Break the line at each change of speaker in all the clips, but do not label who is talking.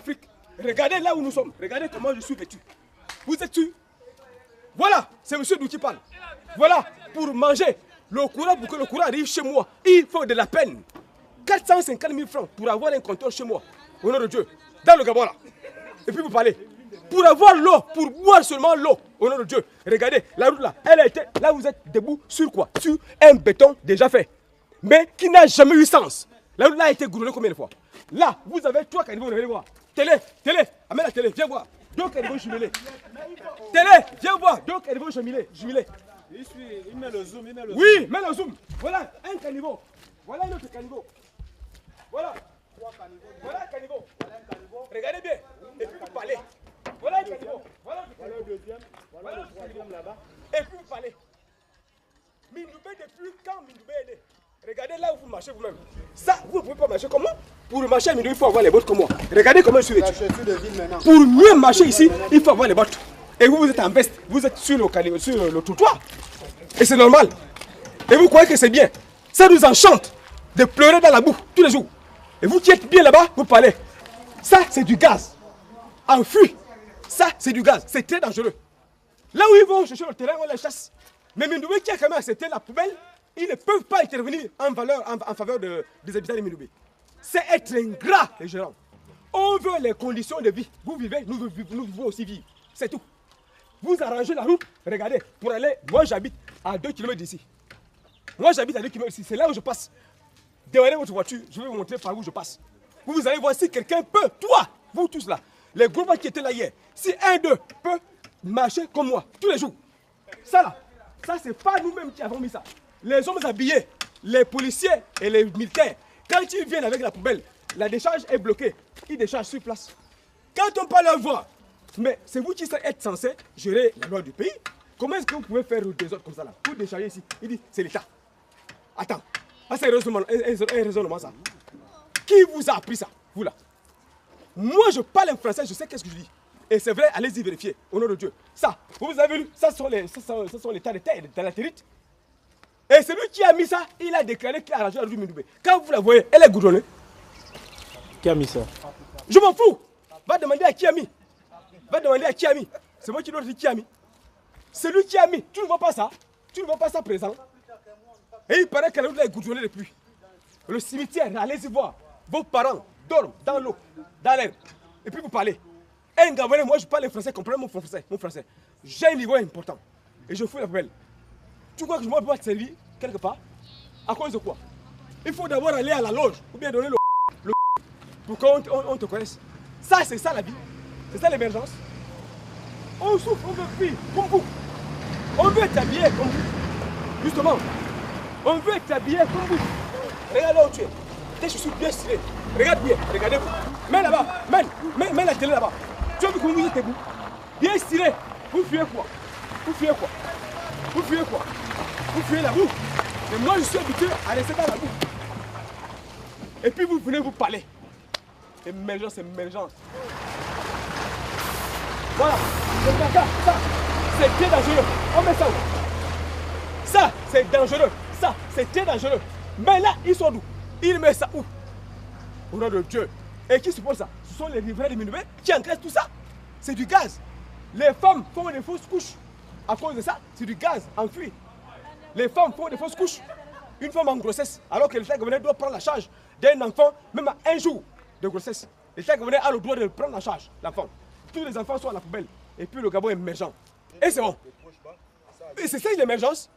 l'Afrique. Regardez là où nous sommes. Regardez comment je suis vêtu. Vous êtes tu? Voilà, c'est monsieur Dou qui parle. Voilà, pour manger le courant, pour que le courant arrive chez moi, il faut de la peine. 450 000 francs pour avoir un compteur chez moi. Au nom de Dieu. Dans le Gabon là. Et puis vous parlez. Pour avoir l'eau, pour boire seulement l'eau. Au nom de Dieu. Regardez, la route là, elle a été. Là vous êtes debout sur quoi? Sur un béton déjà fait. Mais qui n'a jamais eu sens. La route là a été goudronnée combien de fois? Là, vous avez 3 caniveaux, venez voir. Télé, amène la télé, viens voir. 2 caniveaux jumelés. Télé, viens voir. 2 caniveaux jumelés.
Il met le zoom,
Oui, mets le zoom. Voilà un caniveau. Voilà un autre caniveau. Voilà.
3 caniveaux.
Voilà un caniveau.
Voilà un caniveau.
Regardez bien. Et puis vous parlez. Voilà un caniveau. Voilà
le deuxième. Voilà le troisième là-bas.
Et puis vous parlez. Mindoubé, depuis quand Mindoubé est né? Regardez là où vous marchez vous-même. Ça, vous ne pouvez pas marcher comment? Pour marcher à Mindoubé, il faut avoir les bottes comme moi. Regardez comment je suis vêtu. Pour mieux marcher ici, il faut avoir les bottes. Et vous, vous êtes en veste. Vous êtes sur le trottoir. Et c'est normal. Et vous croyez que c'est bien? Ça nous enchante de pleurer dans la boue tous les jours. Et vous qui êtes bien là-bas, vous parlez. Ça, c'est du gaz. Enfui. Ça, c'est du gaz. C'est très dangereux. Là où ils vont chercher le terrain, on les chasse. Mais Mindoubé qui a quand même accepté la poubelle, ils ne peuvent pas intervenir en faveur des habitants de Mindoubé. C'est être ingrat, les gérants. On veut les conditions de vie. Vous vivez, nous vivons aussi vivre. C'est tout. Vous arrangez la route, regardez, pour aller. Moi, j'habite à 2 km d'ici. Moi, j'habite à 2 km d'ici. C'est là où je passe. Démarrez votre voiture, je vais vous montrer par où je passe. Vous allez voir si quelqu'un peut, toi, vous tous là, les groupes qui étaient là hier, si un d'eux peut marcher comme moi, tous les jours. Ça là, ça c'est pas nous-mêmes qui avons mis ça. Les hommes habillés, les policiers et les militaires, quand ils viennent avec la poubelle, la décharge est bloquée. Ils déchargent sur place. Quand on parle à voir, mais c'est vous qui êtes censé gérer la loi du pays. Comment est-ce que vous pouvez faire des autres comme ça là? Pour décharger ici, il dit c'est l'État. Attends, c'est un raisonnement ça. Qui vous a appris ça, vous là? Moi je parle en français, je sais qu'est-ce que je dis. Et c'est vrai, allez-y vérifier, au nom de Dieu. Ça, vous avez vu, ça sont les tas de terre, de la territe. Et celui qui a mis ça, il a déclaré qu'il a arrangé la rue Mindoubé. Quand vous la voyez, elle est goudronnée.
Qui a mis ça?
Je m'en fous. Va demander à qui a mis. Va demander à qui a mis. C'est moi qui dois dire qui a mis. Celui qui a mis, tu ne vois pas ça. Tu ne vois pas ça présent. Et il paraît que la route est goudronnée depuis. Le cimetière, allez-y voir. Vos parents dorment dans l'eau, dans l'air. Et puis vous parlez. Un Gabonais, moi je parle français, comprenez mon français. J'ai un niveau important. Et je fous la poubelle. Tu crois que je ne peux pas te servir quelque part? À cause de quoi? Il faut d'abord aller à la loge ou bien donner le pour qu'on te connaisse. Ça, c'est ça la vie. C'est ça l'émergence. On souffre, on veut fuir comme vous. On veut être habillé comme vous. Justement. On veut être habillé comme vous. Regarde là où tu es. Tes chaussures bien stylées. Regarde bien, regardez-vous. Mets là-bas, mets la télé là-bas. Tu as vu comment vous êtes debout? Bien stylé. Vous fuyez quoi? Vous fuyez quoi? Vous fuyez quoi? Vous fuyez la boue. Mais moi je suis habitué à rester dans la boue. Et puis vous venez vous parler. Émergence. Voilà. Ça, c'est très dangereux. On met ça où? Ça, c'est dangereux. Ça, c'est très dangereux. Mais là, ils sont où? Ils mettent ça où? Au nom de Dieu. Et qui suppose ça? Ce sont les riverains de Mindoubé qui encaissent tout ça. C'est du gaz. Les femmes font des fausses couches. À cause de ça, c'est du gaz enfui. Les femmes font des fausses couches. Une femme en grossesse, alors que l'État gabonais doit prendre la charge d'un enfant, même à 1 jour de grossesse. L'État gabonais a le droit de prendre en charge l'enfant. Tous les enfants sont à la poubelle. Et puis le Gabon est émergent. Et c'est bon. Et c'est ça l'émergence.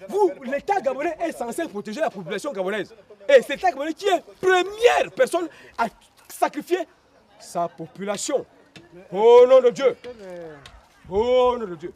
Vous, l'État gabonais est censé protéger la population gabonaise. Et c'est l'État gabonais qui est première personne à sacrifier sa population. Au nom de Dieu. Au nom de Dieu.